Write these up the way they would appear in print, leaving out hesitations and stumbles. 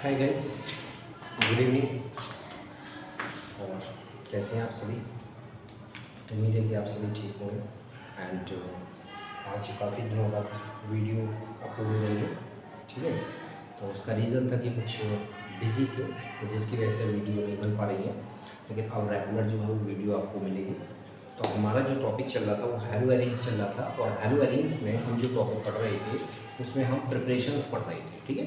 Hi guys, good evening. और कैसे हैं आप सभी? उम्मीद है कि आप सभी ठीक होंगे। एंड आज काफ़ी दिनों बाद वीडियो अपलोड हो रही है, ठीक है। तो उसका रीज़न था कि कुछ बिज़ी थे, तो जिसकी वजह से वीडियो नहीं बन पा रही है। लेकिन अब रेगुलर जो है वो वीडियो आपको मिलेगी। तो हमारा जो टॉपिक चल रहा था वो हैलो एरेंज चल रहा था, और हैलो एरेंज में हम जो टॉपिक पढ़ रहे थे उसमें हम प्रिपरेशंस पढ़ रहे थे, ठीक है।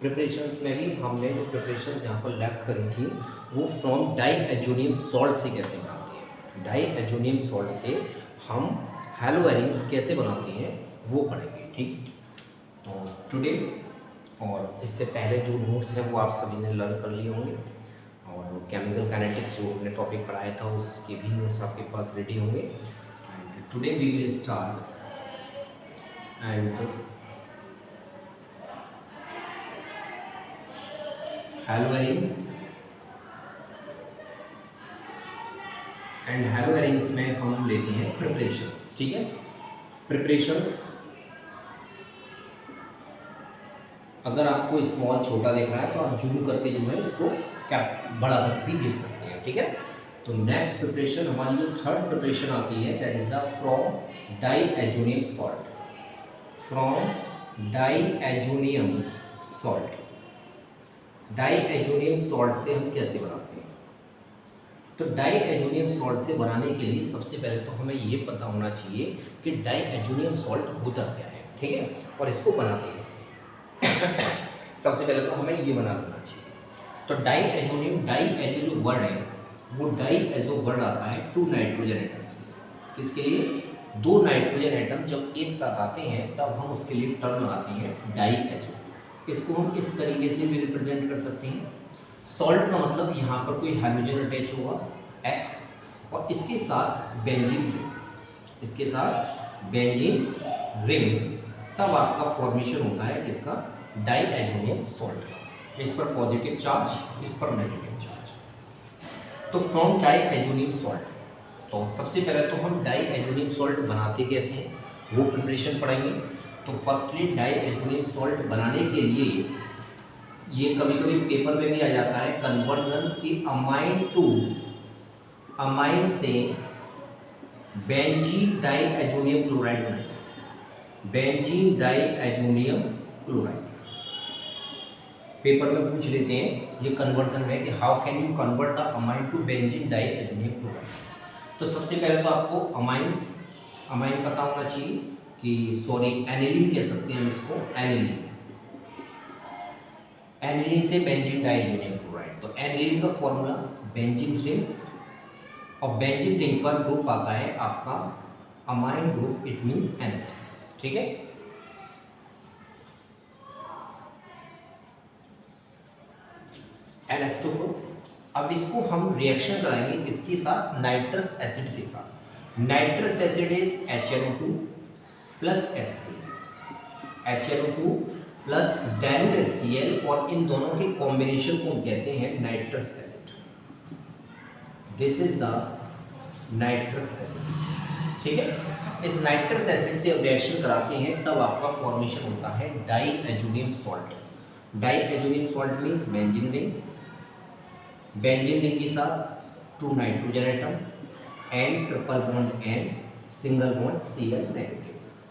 प्रिपरेशंस में भी हमने जो प्रिपरेशंस यहाँ पर लेफ्ट करी थी वो फ्रॉम डाई एजोनियम सॉल्ट से कैसे बनाते हैं, डाई एजोनियम सॉल्ट से हम हैलो एरेंज कैसे बनाते हैं वो पढ़ेंगे, ठीक। तो टुडे, और इससे पहले जो नोट्स हैं वो आप सभी ने लर्न कर लिए होंगे, और केमिकल काइनेटिक्स जो हमने टॉपिक पढ़ाया था उसके भी नोट्स आपके पास रेडी होंगे। And today we will start and haloarenes. And haloarenes में हम लेते हैं प्रिपरेशंस, ठीक है। प्रिपरेशंस अगर आपको स्मॉल छोटा दिख रहा है तो आप जूम करके जो है इसको कैप बड़ा कर भी देख सकते हैं, ठीक है। तो नेक्स्ट प्रिपरेशन हमारी जो थर्ड प्रिपरेशन आती है that is the from diazonium salt, from diazonium salt. Diazonium salt से हम कैसे बनाते हैं? तो डाई एजोनियम सॉल्ट से बनाने के लिए सबसे पहले तो हमें ये पता होना चाहिए कि डाई एजोनियम सॉल्ट होता क्या है, ठीक है, और इसको बनाते कैसे। सबसे पहले तो हमें ये बना लेना चाहिए। तो डाई एजोनियम, डाई एजो जो वर्ड है वो डाई एजो वर्ड आता है टू नाइट्रोजन एटम्स के। किसके लिए? दो नाइट्रोजन एटम जब एक साथ आते हैं तब हम उसके लिए टर्म लगाते हैं डाई एजो। इसको हम इस तरीके से भी रिप्रेजेंट कर सकते हैं। सॉल्ट का मतलब यहाँ पर कोई हाइड्रोजन अटैच होगा X, और इसके साथ बेंजीन रिंग, इसके साथ बेंजीन रिंग, तब आपका फॉर्मेशन होता है किसका? डाई एजोनियम सॉल्ट का। इस पर पॉजिटिव चार्ज, इस पर नेगेटिव चार्ज। तो फ्रॉम डाई एजोनियम सॉल्ट, तो सबसे पहले तो हम डाई एजोनियम सॉल्ट बनाते कैसे हैं वो प्रिपरेशन पढ़ेंगे। तो फर्स्टली डाई एजोनियम सॉल्ट बनाने के लिए ये कभी कभी पेपर में भी आ जाता है कन्वर्जन की अमाइन टू, अमाइन से बेंजीन डाई एजोनियम क्लोराइड बनाए, benzene diazonium chloride. Paper में पूछ लेते हैं ये कन्वर्जन में कि how can you convert the amine to benzene diazonium chloride. तो सबसे पहले तो आपको अमाइंस, अमाइन पता होना चाहिए कि सॉरी एनिलीन कह सकते हैं हम इसको, एनिलीन, एनिलीन से बेंजीन डाइएजोनियम क्लोराइड। तो एनिलीन का फॉर्मूला बेंजीन रिंग, और बेंजीन रिंग पर ग्रुप आता है आपका amine group, it means NH2, ठीक है। NH2 group. अब इसको हम रिएक्शन कराएंगे किसके साथ? नाइट्रस एसिड के साथ। Nitrous acid is HNO2 plus HCl, HNO2 plus dilute HCl, और इन दोनों के कॉम्बिनेशन को कहते हैं nitrous acid. This is the nitrous acid, ठीक है। इस नाइट्रस एसिड से अब रिएक्शन कराते हैं तब आपका फॉर्मेशन होता है diazonium salt. Diazonium salt means benzene ring, benzene ring के साथ two nitrogen atom, N triple bond N, single bond Cl negative,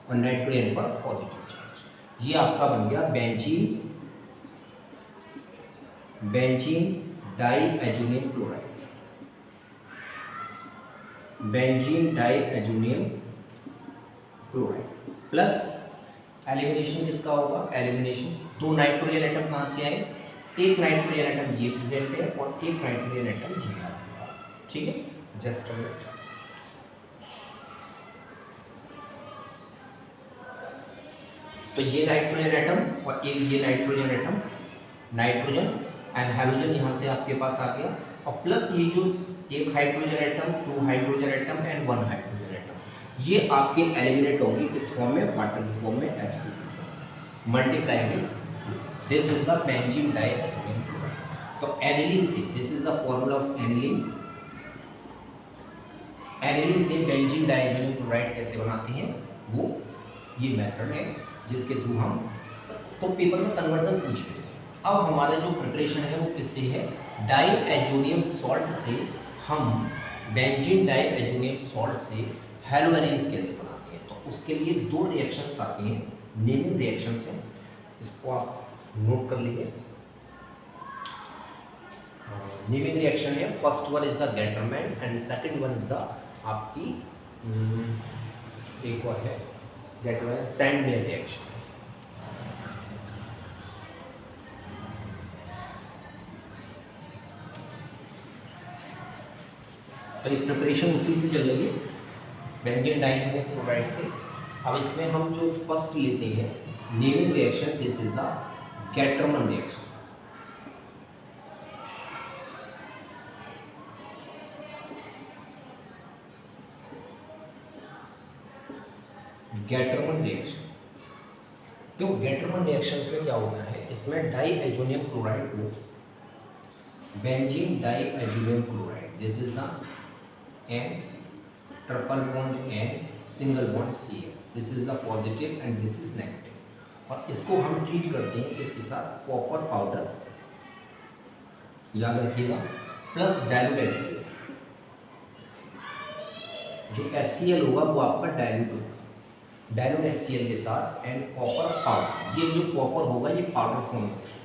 और नाइट्रोजन पर पॉजिटिव चार्ज। ये आपका बन गया benzene, benzene diazonium chloride, benzene diazonium chloride. Plus elimination किसका होगा? एलिमिनेशन, दो नाइट्रोजन एटम कहाँ से आए? एक नाइट्रोजन एटम ये प्रेजेंट है और एक नाइट्रोजन एटम ये आपके पास, ठीक है। जस्ट तो ये नाइट्रोजन एटम और एक ये nitrogen atom, nitrogen and hydrogen यहाँ से आपके पास आ गया, और प्लस ये जो एक hydrogen atom, two hydrogen atom and one hydrogen atom, ये आपके एलिमिनेट होंगे किस फॉर्म में? वाटर की फॉर्म में, H2 मल्टीप्लाई में। This is the benzene diazonium chloride. तो एनिलीन से, this is the formula of aniline, aniline से बेंजीन डाई एजोनियम क्लोराइड कैसे बनाते हैं वो ये मेथड है जिसके थ्रू हम, तो पेपर में कन्वर्जन पूछ लेते हैं, अब हमारा जो प्रिपरेशन है वो किससे है, डाई एजोनियम सॉल्ट से। हम बेंजीन डाई एजोनियम सॉल्ट से हेलोएरिन्स कैसे बनाते हैं, तो उसके लिए दो रिएक्शंस आती हैं, नेमिंग रिएक्शंस हैं, इसको आप नोट कर लीजिए। नेमिंग रिएक्शन है, first one is the Gattermann and second one is the आपकी एक और है गैटरमैन सैंडमेयर रिएक्शन। तो ये प्रिपरेशन उसी से चल रही है, बेंजीन डाइऑक्साइड क्लोराइड से। अब इसमें हम जो फर्स्ट लेते हैं naming reaction, this is the Gattermann reaction. Gattermann reaction, तो गैटरमैन रिएक्शंस में क्या होता है, इसमें डाई एजोनियम क्लोराइड को benzene diazonium chloride, this is the N triple bond N single bond Cl, this is the positive and this is negative. और इसको हम ट्रीट करते हैं किसके साथ, कॉपर पाउडर, याद रखिएगा, प्लस डाइल्यूट HCl। जो HCl होगा वो आपका डाइल्यूट होगा, डाइल्यूट HCl के साथ एंड कॉपर पाउडर। ये जो कॉपर होगा ये पाउडर फॉर्म होगा,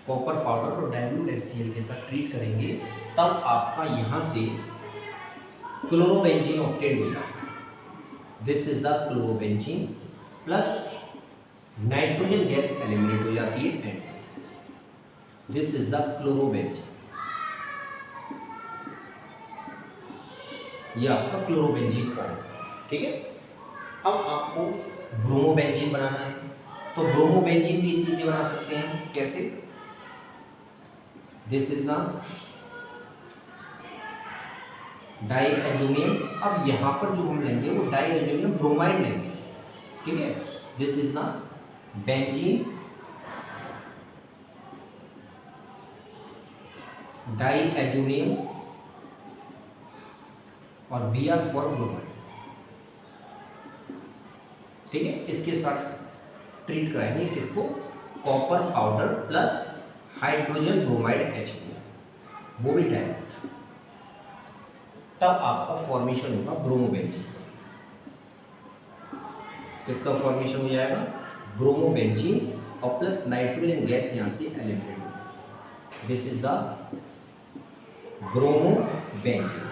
कॉपर पाउडर और डाइल्यूट HCl के साथ ट्रीट करेंगे, तब आपका यहाँ से क्लोरोबेंजीन ऑब्टेन हो जाता है। This is the chlorobenzene plus nitrogen gas eliminate हो जाती है and this is the chlorobenzene. ये आपका क्लोरोबेंजीन फॉर्म, ठीक है। अब आपको ब्रोमोबेंजीन बनाना है, तो ब्रोमोबेंजीन भी इसी से बना सकते हैं, कैसे, this is the diazonium. अब यहाँ पर जो हम लेंगे वो डाई एजोनियम ब्रोमाइड लेंगे, ठीक है। This is the benzene diazonium और Br फॉर ब्रोमाइड, ठीक है। इसके साथ ट्रीट कराएंगे किसको, copper powder plus hydrogen bromide HBr, वो भी डाइल्यूट, तब आपका फॉर्मेशन होगा ब्रोमोबेंजीन। किसका फॉर्मेशन हो जाएगा, ब्रोमोबेंजीन और प्लस नाइट्रोजन गैस यहाँ से एलिमिनेट होगा, दिस इज द ब्रोमोबेंजीन।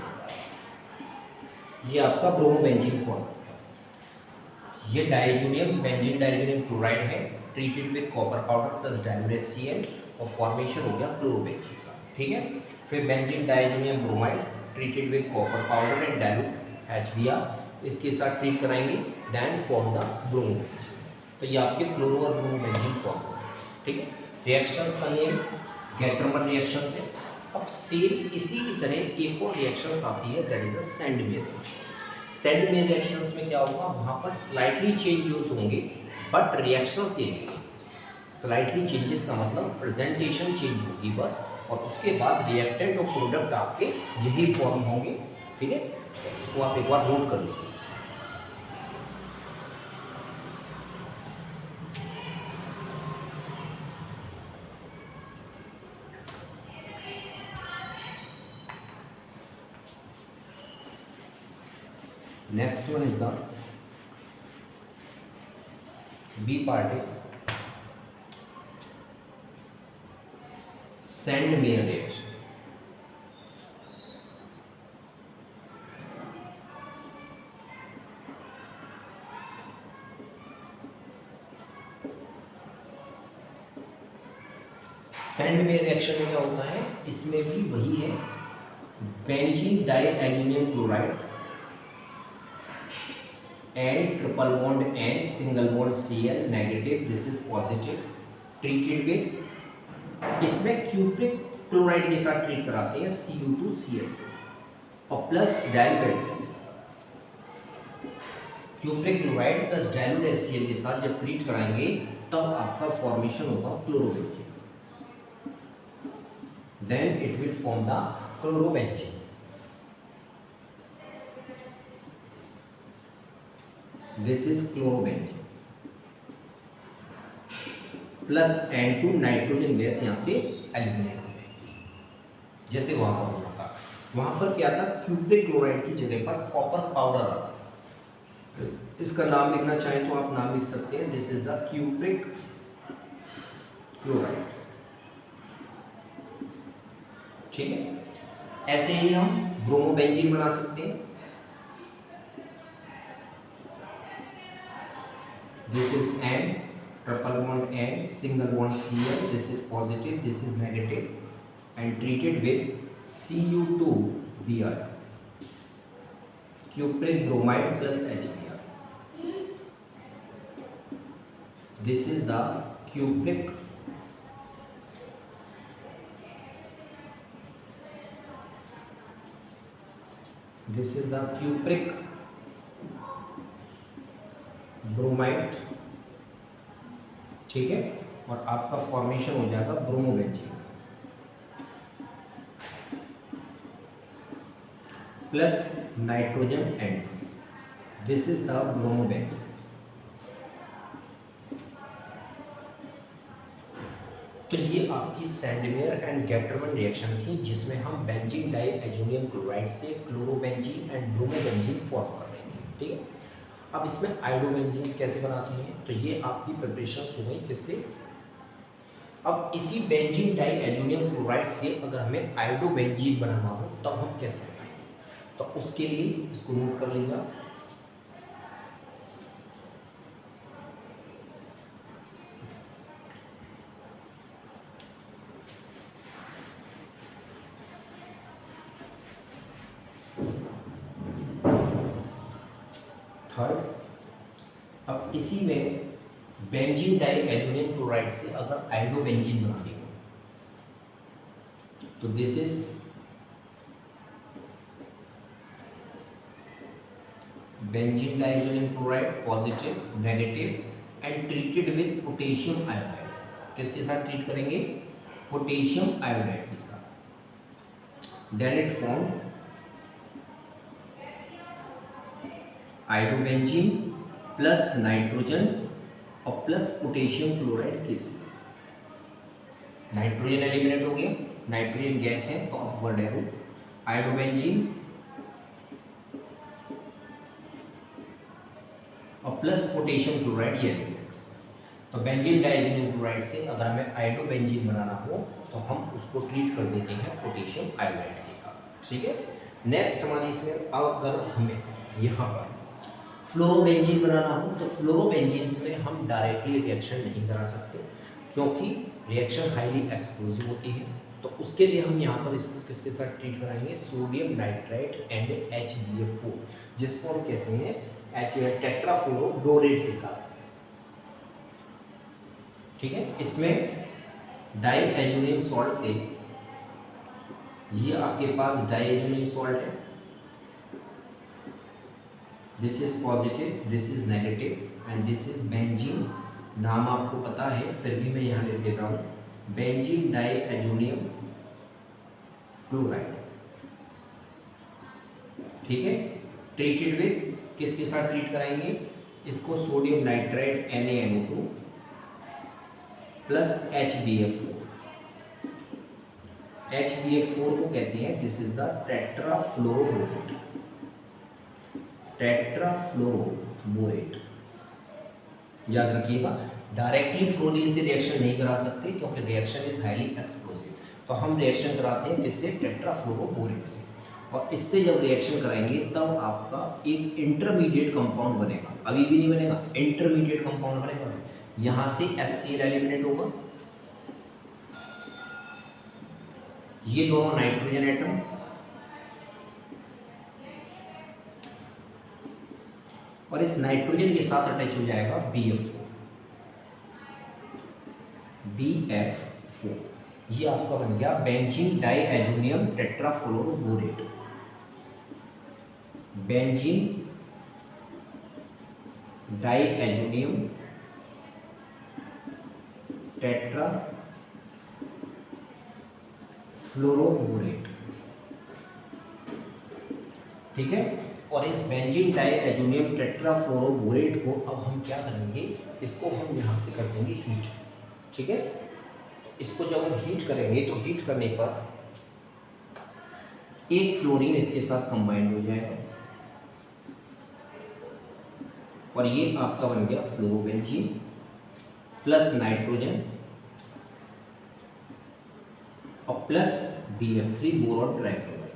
ये आपका ब्रोमोबेंजीन फॉर्म। ये डाइजोनियम बेंजीन डाइजोनियम क्लोराइड है, treated with copper powder plus dilute HCl और फॉर्मेशन हो गया क्लोरोबेंजीन का, ठीक है। फिर benzene diazonium bromide treated with copper powder and dilute HBr, इसके साथ ट्रीट कराएंगे, देन फॉर्म द ब्रोमोबेंजीन। तो ये आपके क्लोरो और ब्रोमोबेंजीन फॉर्म हो गए, ठीक है। रिएक्शंस का नेम गैटरमैन रिएक्शन है। अब सेम इसी की तरह एक और रिएक्शंस आती है, that is the Sandmeyer reaction. Sandmeyer reactions में क्या होगा, वहाँ पर स्लाइटली चेंजेस होंगे बट रिएक्शन सेम होगी। स्लाइटली चेंजेस का मतलब प्रेजेंटेशन चेंज होगी बस, और उसके बाद रिएक्टेंट और प्रोडक्ट आपके यही फॉर्म होंगे, ठीक है। तो इसको आप एक बार नोट कर लीजिए। Next one is the B part is Sandmeyer reaction. Sandmeyer reaction में क्या होता है, इसमें भी वही है, benzene diazonium chloride and triple bond N single bond Cl negative, this is positive, treated with, इसमें क्यूप्रिक क्लोराइड के साथ ट्रीट कराते हैं Cu2Cl और plus dilute HCl। Cupric chloride plus dilute HCl के साथ जब ट्रीट कराएंगे तब आपका फॉर्मेशन होगा chlorobenzene, then it will form the chlorobenzene. This is chlorobenzene plus N2 nitrogen gas यहाँ से एलिमिनेट हो जाएगी। जैसे वहाँ पर होना था, वहाँ पर क्या था, क्यूप्रिक क्लोराइड की जगह पर कॉपर पाउडर आ रहा था। इसका नाम लिखना चाहें तो आप नाम लिख सकते हैं, this is the cupric chloride. ठीक है, ऐसे ही हम ब्रोमोबेंजीन बना सकते हैं। This is N, triple bond N, single bond Cl, this is positive, this is negative and treated with Cu2Br, cupric bromide plus HBr. This is the cupric bromide. ठीक है, और आपका फॉर्मेशन हो जाएगा bromobenzene plus nitrogen N2, this is the bromobenzene. तो ये आपकी सैंडवेयर and Gattermann reaction थी, जिसमें हम बेंजीन डाई एजोनियम क्लोराइड से क्लोरोबेंजीन एंड ब्रोमोबेंजीन फॉर्म कर रहे थे। ठीक है, अब इसमें आयोडोबेंजीन्स कैसे बनाती हैं, तो ये आपकी प्रिपरेशन हो गई किससे। अब इसी बेंजीन डाई एजोनियम क्लोराइड से अगर हमें आयोडोबेंजीन बनाना हो तब हम कैसे बनाएंगे, तो उसके लिए इसको नोट कर लेंगे। थर्ड, अब इसी में बेंजीन डाई एजोनियम क्लोराइड से अगर आयोडोबेंजीन बनानी हो तो this is benzene diazonium chloride positive, negative and treated with potassium iodide. किसके साथ ट्रीट करेंगे, पोटेशियम आयोडाइड के साथ। Then it form iodobenzene plus nitrogen और प्लस पोटेशियम क्लोराइड के साथ। नाइट्रोजन एलिमिनेट हो गया, नाइट्रोजन गैस है तो अपवर्ड एरो, आयोडोबेंजीन और प्लस पोटेशियम क्लोराइड ये एलिमिनेट। तो बेंजीन डाइएजोनियम क्लोराइड से अगर हमें आयोडोबेंजीन बनाना हो तो हम उसको ट्रीट कर देते हैं पोटेशियम आयोडाइड के साथ। ठीक है, नेक्स्ट हमारी इसमें अगर हमें यहाँ पर फ्लोरोबेंजीन बनाना हो तो फ्लोरोबेंजीन्स में हम डायरेक्टली रिएक्शन नहीं करा सकते, क्योंकि रिएक्शन हाईली एक्सप्लोजिव होती है। तो उसके लिए हम यहाँ पर इसको किसके साथ ट्रीट कराएंगे, सोडियम नाइट्राइट एंड HBF4, जिसको हम कहते हैं टेट्राफ्लोरोबोरेट के साथ। ठीक है, इसमें डाइएजोनियम सॉल्ट से, ये आपके पास डाइएजोनियम सॉल्ट है, this is positive, this is negative and this is benzene. नाम आपको पता है फिर भी मैं यहाँ लिख देता हूँ, बेंजीन डाइएजोनियम क्लोराइड। ठीक है, ट्रीटेड विद, किसके साथ ट्रीट कराएंगे इसको, sodium nitrite NaNO2 plus HBF4। HBF4 को कहते हैं दिस इज द टेट्राफ्लोरोबोरेट, टेट्राफ्लोरोबोरेट। याद रखिएगा, डायरेक्टली फ्लोरीन से रिएक्शन नहीं करा सकते क्योंकि रिएक्शन इज हाईली एक्सप्लोजिव। तो हम रिएक्शन कराते हैं किससे, टेट्राफ्लोरोबोरेट से। और इससे जब रिएक्शन कराएंगे तब आपका एक इंटरमीडिएट कंपाउंड बनेगा, अभी भी नहीं बनेगा, इंटरमीडिएट कंपाउंड बनेगा। यहाँ से HCl एलिमिनेट होगा, ये दोनों नाइट्रोजन एटम, और इस नाइट्रोजन के साथ अटैच हो जाएगा BF4। ये आपका बन गया बेंजीन डाइएजोनियम टेट्राफ्लोरोबोरेट, बेंजीन डाइएजोनियम टेट्राफ्लोरोबोरेट। ठीक है, और इस बेंजीन डाइएजोनियम टेट्राफ्लोरोबोरेट को अब हम क्या करेंगे, इसको हम यहाँ से कर देंगे हीट। ठीक है। इसको जब हम हीट करेंगे तो हीट करने पर एक फ्लोरीन इसके साथ कंबाइंड हो जाएगा और ये आपका बन गया फ्लोरोबेंजीन प्लस नाइट्रोजन और प्लस BF3 बोरॉन ट्राइफ्लोराइड,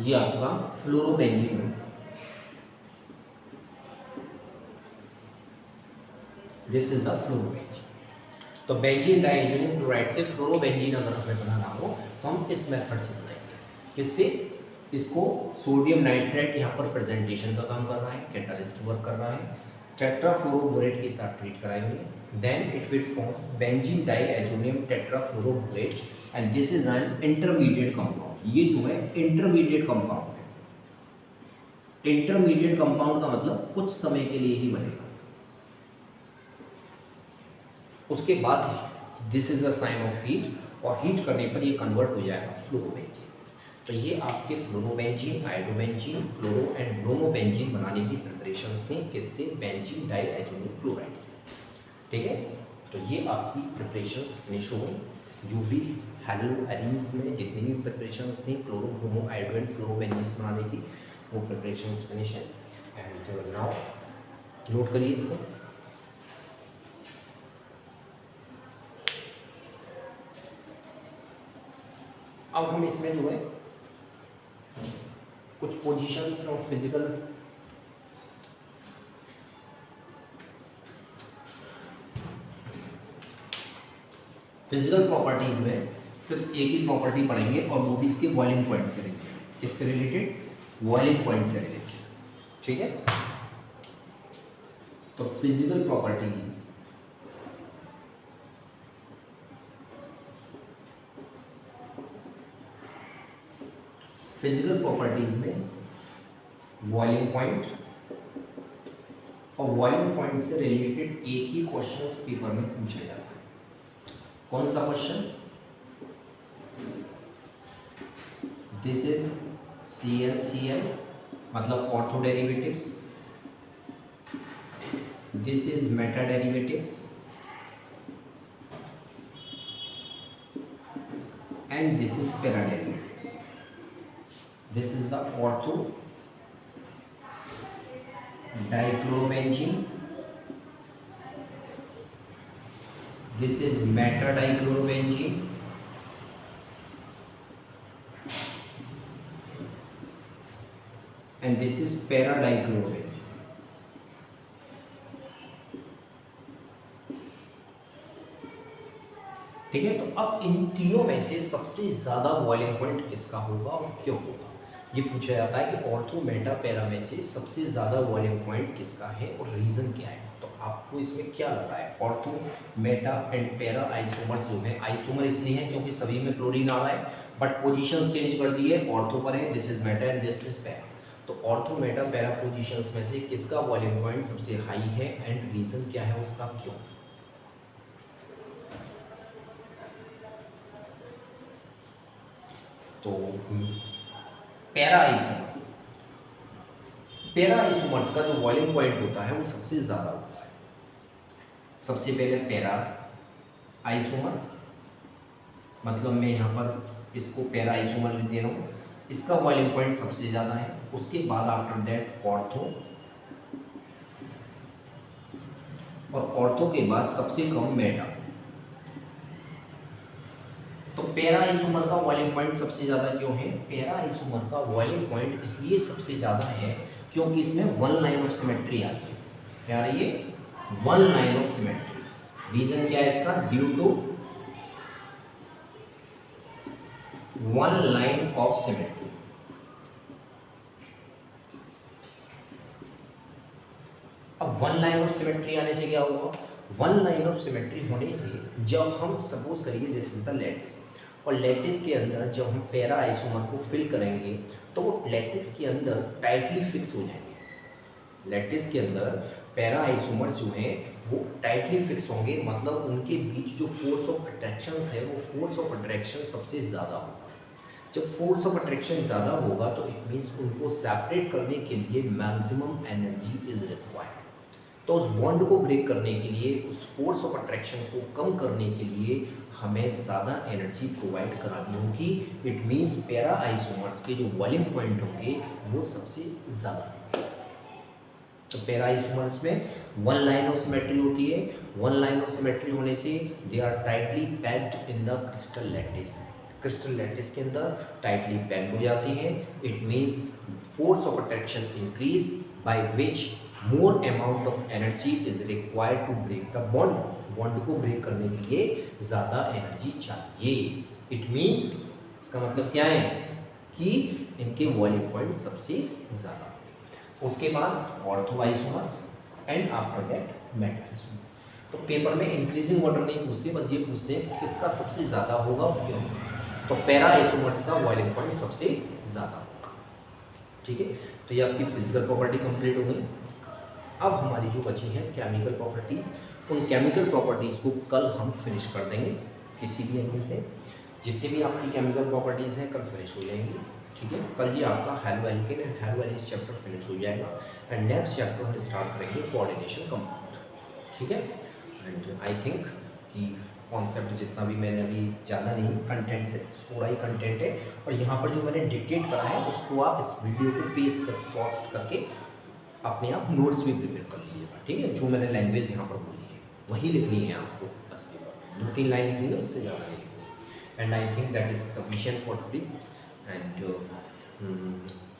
ये आपका फ्लोरोबेंजीन है। This is the fluorobenzene. तो बेंजीन डाइएथेनियम क्लोराइड से फ्लोरोबेंजीन अगर हमें बनाना हो तो हम इस मेथड से बनाएंगे। किससे? इसको सोडियम नाइट्रेट यहाँ पर प्रेजेंटेशन का काम कर रहा है, कैटालिस्ट वर्क कर रहा है, टेट्राफ्लोरोबोरेट के साथ ट्रीट कराएंगे, then it will form benzene diazonium tetrafluoroborate and this is an intermediate compound. ये जो है इंटरमीडिएट कंपाउंड है। इंटरमीडिएट कंपाउंड का मतलब कुछ समय के लिए ही बनेगा, उसके बाद this is the sign of heat और हीट करने पर ये कन्वर्ट हो जाएगा फ्लोरोबेंजीन। तो ये आपके fluorobenzene, iodobenzene, chloro and bromobenzene बनाने की प्रिपरेशंस थी। किससे? बेंजीन डाइएथेनियम क्लोराइड से। ठीक है, तो ये आपकी प्रिपरेशंस फिनिश हो गई। जो भी हेलो एरिन्स में जितनी भी प्रिपरेशंस थी chloro, bromo, iodo and fluorobenzene बनाने की, वो प्रिपरेशंस फिनिश है। एंड नाउ नोट करिए इसको। अब हम इसमें जो है कुछ पोजीशंस ऑफ फिजिकल प्रॉपर्टीज में सिर्फ एक ही प्रॉपर्टी पढ़ेंगे और वो भी इसके बॉइलिंग पॉइंट से रिलेटेड। किससे रिलेटेड? बॉइलिंग पॉइंट से रिलेटेड। ठीक है, तो फिजिकल प्रॉपर्टीज में बॉइलिंग पॉइंट और बॉइलिंग पॉइंट से रिलेटेड एक ही क्वेश्चंस पेपर में पूछा जाता है। कौन सा क्वेश्चंस? दिस इज CnCl मतलब ortho derivatives, this is Meta derivatives and this is para derivatives. This is the ortho dichlorobenzene, this is meta dichlorobenzene and this is para dichlorobenzene। ठीक है, तो अब इन तीनों में से सबसे ज्यादा बॉइलिंग पॉइंट किसका होगा और क्यों होगा, ये पूछा जाता है कि ऑर्थो, मेटा, पैरा में से सबसे ज़्यादा बॉइलिंग पॉइंट किसका है और रीज़न क्या है। तो आपको इसमें क्या लग रहा है? Ortho, Meta and para isomers जो है, आइसोमर इसलिए है क्योंकि सभी में क्लोरीन आ रहा है, बट पोजीशंस चेंज कर दी है। ऑर्थो पर है, this is Meta and this is para. तो ऑर्थो, मेटा, पैरा पोजीशंस में से किसका बॉइलिंग पॉइंट सबसे हाई है एंड रीज़न क्या है उसका, क्यों? तो पैरा आइसोमर्स का जो बॉइलिंग पॉइंट होता है वो सबसे ज़्यादा होता है। सबसे पहले पैरा आइसोमर, मतलब मैं यहाँ पर इसको पैरा आइसोमर दे रहा हूँ, इसका बॉइलिंग पॉइंट सबसे ज़्यादा है। उसके बाद आफ्टर दैट ऑर्थो, और ऑर्थो के बाद सबसे कम मेटा। तो पैरा आइसोमर का बॉइलिंग पॉइंट सबसे ज़्यादा क्यों है? पैरा आइसोमर का बॉइलिंग पॉइंट इसलिए सबसे ज़्यादा है क्योंकि इसमें वन लाइन ऑफ सिमेट्री आती है। क्या आ रही है? One line of symmetry. Reason क्या है इसका? Due to one line of symmetry. अब वन लाइन ऑफ सिमेट्री आने से क्या होगा? वन लाइन ऑफ सिमेट्री होने से जब हम सपोज करिए दिस इज द लैटिस, और लैटिस के अंदर जब हम पैरा आइसोमर को फिल करेंगे तो वो लैटिस के अंदर टाइटली फिक्स हो जाएंगे। लैटिस के अंदर पैरा आइसोमर जो हैं वो टाइटली फिक्स होंगे, मतलब उनके बीच जो फोर्स ऑफ अट्रैक्शन है वो फोर्स ऑफ अट्रैक्शन सबसे ज़्यादा होगा। जब फोर्स ऑफ अट्रैक्शन ज़्यादा होगा तो इट मीन्स उनको सेपरेट करने के लिए मैक्सिमम एनर्जी इज रिक्वायर्ड। तो उस बॉन्ड को ब्रेक करने के लिए, उस फोर्स ऑफ अट्रैक्शन को कम करने के लिए हमें ज़्यादा एनर्जी प्रोवाइड करानी होगी। इट मीन्स पैरा आइसोमर्स के जो बॉइलिंग पॉइंट होंगे वो सबसे ज़्यादा होंगे। तो पैरा आइसोमर्स में वन लाइन ऑफ सिमेट्री होती है। वन लाइन ऑफ सिमेट्री होने से they are tightly packed in the crystal lattice. Crystal lattice के अंदर टाइटली पैक्ड हो जाती हैं। It means force of attraction increase by which more amount of energy is required to break the bond. Bond को break करने के लिए ज़्यादा एनर्जी चाहिए। इट मीन्स इसका मतलब क्या है कि इनके बॉइलिंग पॉइंट सबसे ज़्यादा। उसके बाद ortho isomers and after that Meta isomer. तो पेपर में इंक्रीजिंग ऑर्डर नहीं पूछते, बस ये पूछते हैं कि किसका सबसे ज़्यादा होगा क्यों। तो पैरा आइसोमर्स का बॉइलिंग पॉइंट सबसे ज़्यादा होगा। ठीक है, तो ये आपकी फिजिकल प्रॉपर्टी कंप्लीट हो गई। अब हमारी जो बची है केमिकल प्रॉपर्टीज़, उन केमिकल प्रॉपर्टीज़ को कल हम फिनिश कर देंगे किसी भी एंगल से। जितने भी आपकी केमिकल प्रॉपर्टीज़ हैं कल फिनिश हो जाएंगी। ठीक है, कल जी आपका haloalkane and haloarenes chapter finish हो जाएगा एंड नेक्स्ट चैप्टर हम स्टार्ट करेंगे कोऑर्डिनेशन कंपाउंड। ठीक है, एंड आई थिंक कि कॉन्सेप्ट जितना भी मैंने अभी ज़्यादा नहीं, कंटेंट से थोड़ा ही कंटेंट है। और यहाँ पर जो मैंने डिक्टेट करा है उसको आप इस वीडियो को पोस्ट करके अपने आप नोट्स भी प्रिपेयर कर लीजिएगा। ठीक है, जो मैंने लैंग्वेज यहाँ पर बोली है वही लिखनी है आपको, बस पेपर 2-3 लाइन लिखनी है, इससे ज़्यादा नहीं लिखनी। And I think that is sufficient for today and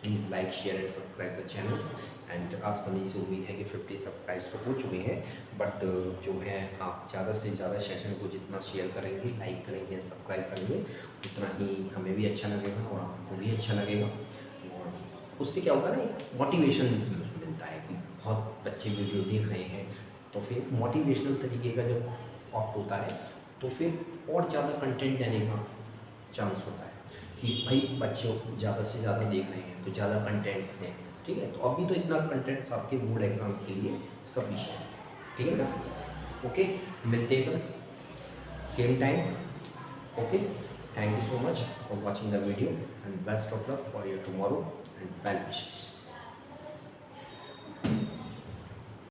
please like share and subscribe the channels. And आप सभी से उम्मीद है कि 50 सब्सक्राइब्स तो हो चुके हैं, बट जो है आप ज़्यादा से ज़्यादा सेशन को जितना शेयर करेंगे, लाइक करेंगे, सब्सक्राइब करेंगे, उतना ही हमें भी अच्छा लगेगा और आपको भी अच्छा लगेगा। और उससे क्या होगा ना, एक मोटिवेशन मिलता है कि बहुत बच्चे वीडियो देख रहे हैं, तो फिर मोटिवेशनल तरीके का जब ऑप्ट होता है तो फिर और ज़्यादा कंटेंट देने का चांस होता है कि भाई बच्चों ज़्यादा से ज़्यादा देख रहे हैं तो ज़्यादा कंटेंट्स दें। ठीक है, तो अभी तो इतना कंटेंट्स आपके बोर्ड एग्जाम के लिए सफिशिएंट है। ठीक है ना, ओके, मिलते हैं same time. Okay, thank you so much for watching the video and best of luck for your tomorrow and well wishes.